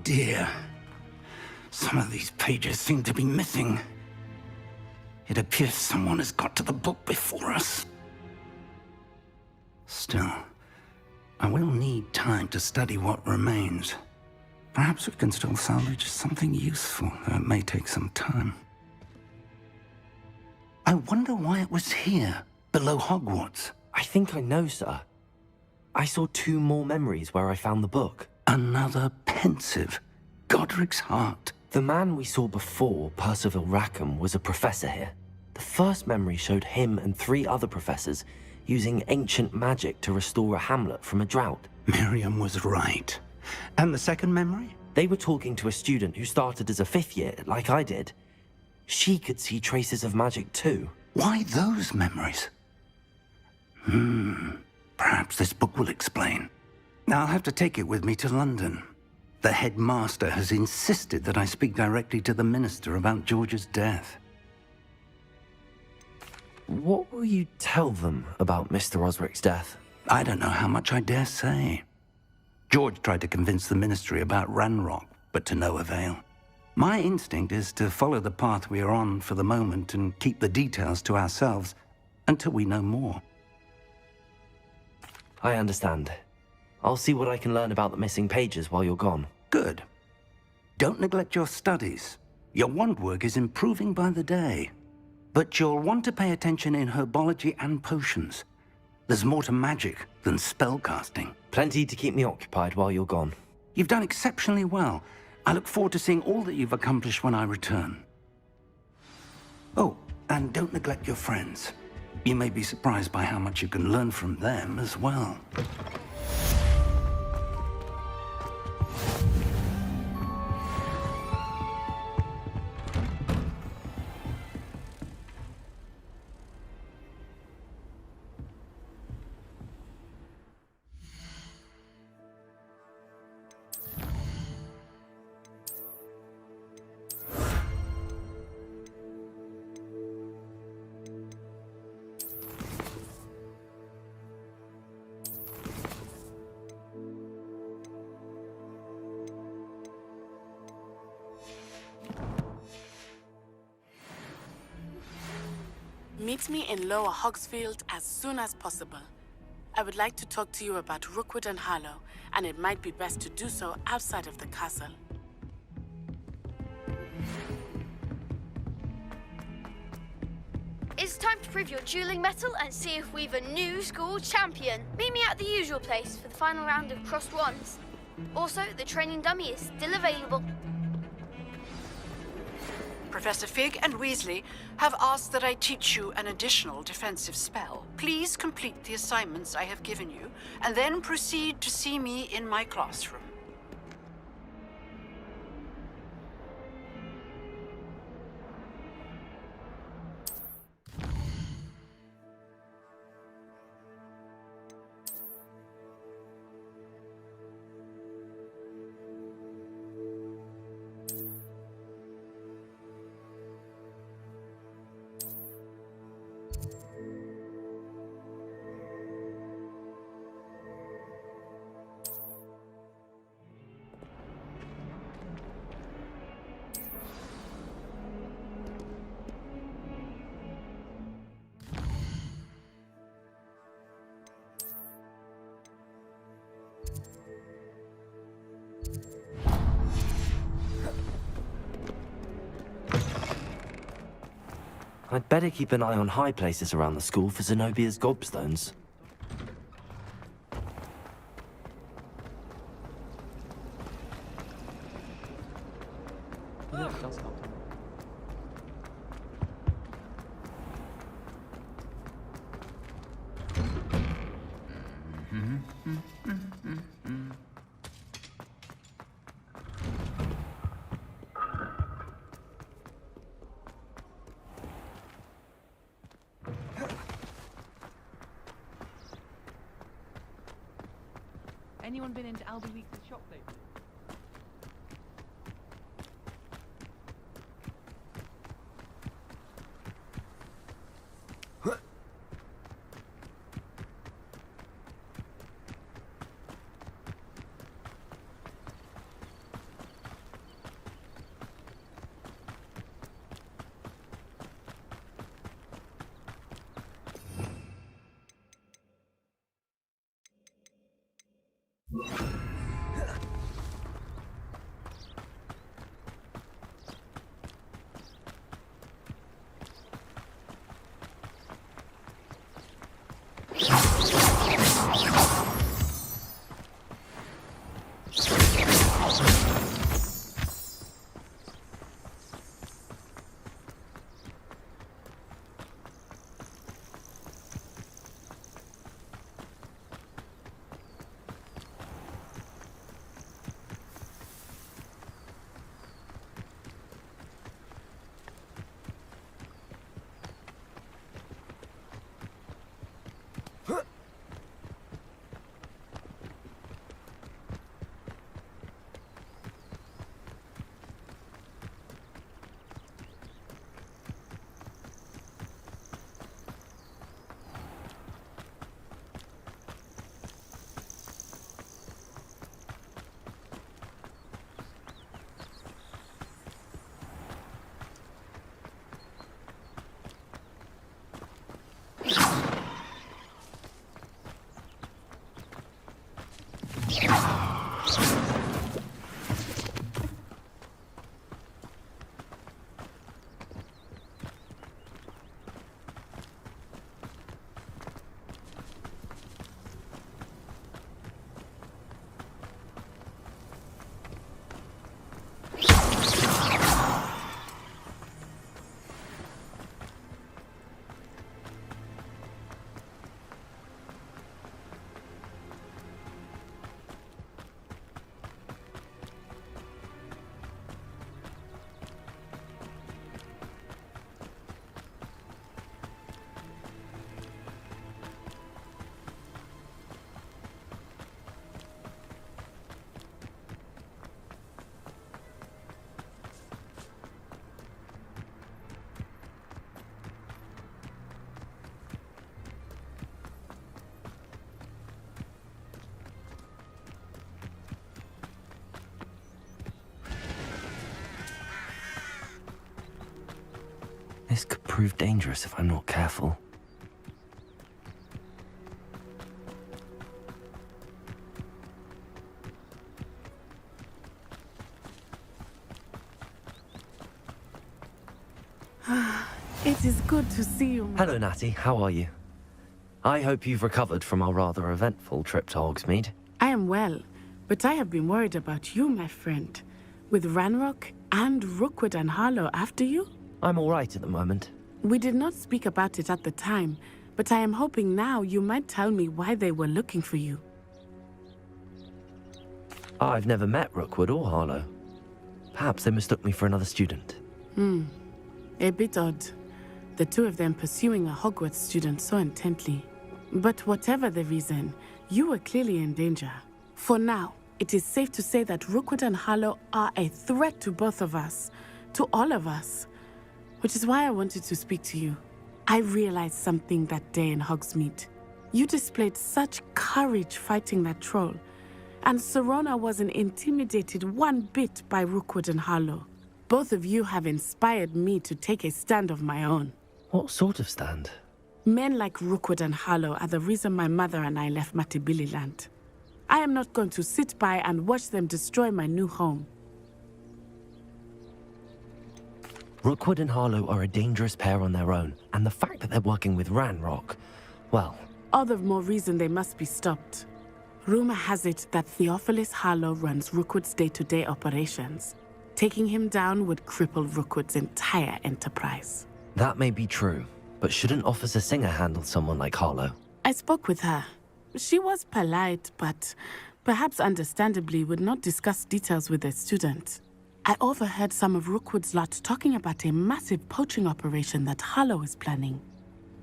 dear. Some of these pages seem to be missing. It appears someone has got to the book before us. Still, I will need time to study what remains. Perhaps we can still salvage something useful, though it may take some time. I wonder why it was here, below Hogwarts. I think I know, sir. I saw 2 more memories where I found the book. Another pensive. Godric's heart. The man we saw before, Percival Rackham, was a professor here. The first memory showed him and 3 other professors using ancient magic to restore a hamlet from a drought. Miriam was right. And the second memory? They were talking to a student who started as a 5th year, like I did. She could see traces of magic too. Why those memories? Perhaps this book will explain. I'll have to take it with me to London. The headmaster has insisted that I speak directly to the minister about George's death. What will you tell them about Mr. Osric's death? I don't know how much I dare say. George tried to convince the ministry about Ranrock, but to no avail. My instinct is to follow the path we are on for the moment and keep the details to ourselves until we know more. I understand. I'll see what I can learn about the missing pages while you're gone. Good. Don't neglect your studies. Your wand work is improving by the day. But you'll want to pay attention in herbology and potions. There's more to magic than spellcasting. Plenty to keep me occupied while you're gone. You've done exceptionally well. I look forward to seeing all that you've accomplished when I return. Oh, and don't neglect your friends. You may be surprised by how much you can learn from them as well. Meet me in Lower Hogsfield as soon as possible. I would like to talk to you about Rookwood and Harlow, and it might be best to do so outside of the castle. It's time to prove your dueling mettle and see if we've a new school champion. Meet me at the usual place for the final round of crossed wands. Also, the training dummy is still available. Professor Fig and Weasley have asked that I teach you an additional defensive spell. Please complete the assignments I have given you, and then proceed to see me in my classroom. I'd better keep an eye on high places around the school for Zenobia's gobstones. Anyone been into Albie Weeks' shop lately? This could prove dangerous if I'm not careful. It is good to see you. Hello, Natty. How are you? I hope you've recovered from our rather eventful trip to Hogsmeade. I am well, but I have been worried about you, my friend. With Ranrock and Rookwood and Harlow after you? I'm all right at the moment. We did not speak about it at the time, but I am hoping now you might tell me why they were looking for you. I've never met Rookwood or Harlow. Perhaps they mistook me for another student. A bit odd. The two of them pursuing a Hogwarts student so intently. But whatever the reason, you were clearly in danger. For now, it is safe to say that Rookwood and Harlow are a threat to both of us, to all of us. Which is why I wanted to speak to you. I realized something that day in Hogsmeade. You displayed such courage fighting that troll, and Serona wasn't intimidated one bit by Rookwood and Harlow. Both of you have inspired me to take a stand of my own. What sort of stand? Men like Rookwood and Harlow are the reason my mother and I left Matibili land. I am not going to sit by and watch them destroy my new home. Rookwood and Harlow are a dangerous pair on their own, and the fact that they're working with Ranrock, well... All the more reason they must be stopped. Rumor has it that Theophilus Harlow runs Rookwood's day-to-day operations. Taking him down would cripple Rookwood's entire enterprise. That may be true, but shouldn't Officer Singer handle someone like Harlow? I spoke with her. She was polite, but perhaps understandably would not discuss details with a student. I overheard some of Rookwood's lot talking about a massive poaching operation that Harlow is planning.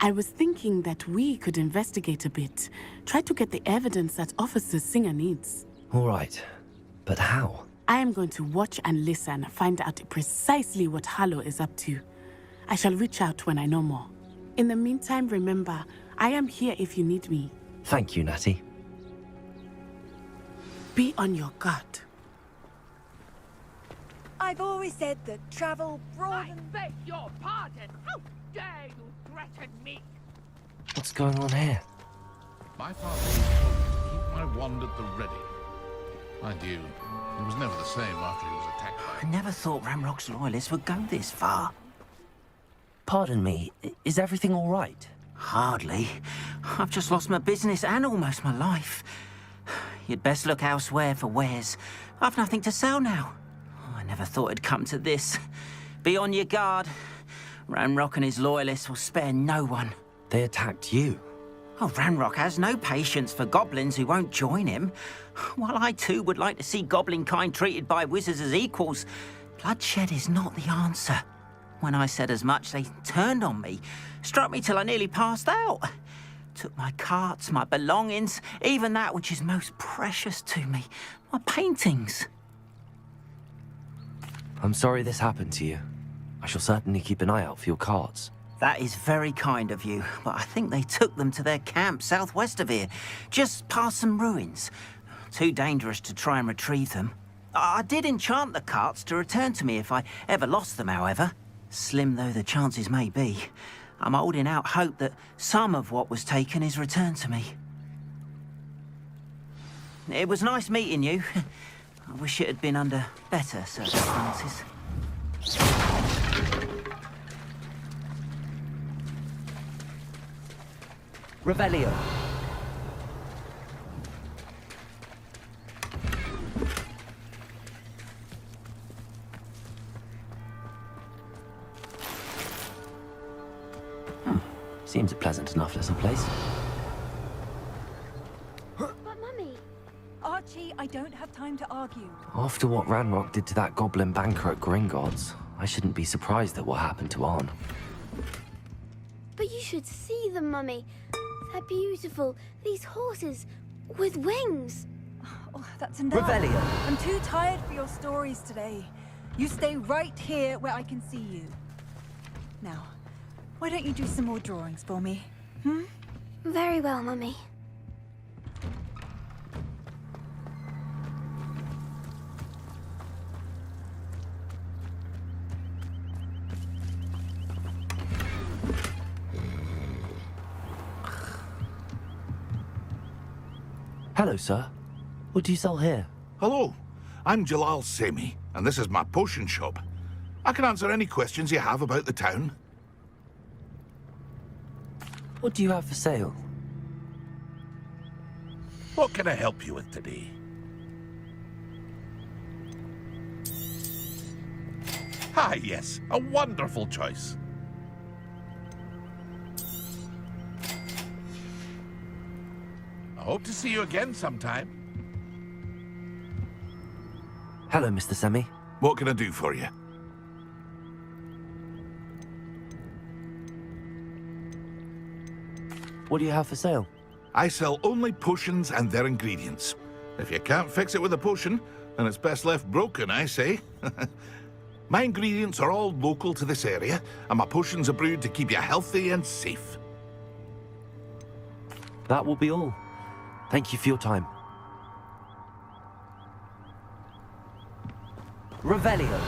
I was thinking that we could investigate a bit, try to get the evidence that Officer Singer needs. All right, but how? I am going to watch and listen, find out precisely what Harlow is up to. I shall reach out when I know more. In the meantime, remember, I am here if you need me. Thank you, Natty. Be on your guard. I've always said that travel broadens... I beg your pardon! How dare you threaten me? What's going on here? My father was told me to keep my wand at the ready. Mind you, it was never the same after he was attacked by... I never thought Ramrock's loyalists would go this far. Pardon me, is everything all right? Hardly. I've just lost my business and almost my life. You'd best look elsewhere for wares. I've nothing to sell now. Oh, I never thought it'd come to this. Be on your guard. Ranrock and his loyalists will spare no one. They attacked you. Oh, Ranrock has no patience for goblins who won't join him. While I too would like to see goblin kind treated by wizards as equals, bloodshed is not the answer. When I said as much, they turned on me, struck me till I nearly passed out. Took my carts, my belongings, even that which is most precious to me, my paintings. I'm sorry this happened to you. I shall certainly keep an eye out for your carts. That is very kind of you, but I think they took them to their camp southwest of here, just past some ruins. Too dangerous to try and retrieve them. I did enchant the carts to return to me if I ever lost them, however. Slim though the chances may be, I'm holding out hope that some of what was taken is returned to me. It was nice meeting you. I wish it had been under better circumstances. Revelio. Seems a pleasant enough little place. But Mummy... Archie, I don't have time to argue. After what Ranrock did to that goblin banker at Gringotts, I shouldn't be surprised at what happened to Arn. But you should see them, Mummy. They're beautiful. These horses with wings. Oh, that's enough. Revelio. I'm too tired for your stories today. You stay right here where I can see you. Now, why don't you do some more drawings for me? Very well, Mummy. Hello, sir. What do you sell here? Hello, I'm Jalal Semi, and this is my potion shop. I can answer any questions you have about the town. What do you have for sale? What can I help you with today? Ah, yes, a wonderful choice. I hope to see you again sometime. Hello, Mr. Semi. What can I do for you? What do you have for sale? I sell only potions and their ingredients. If you can't fix it with a potion, then it's best left broken, I say. My ingredients are all local to this area, and my potions are brewed to keep you healthy and safe. That will be all. Thank you for your time. Revelio.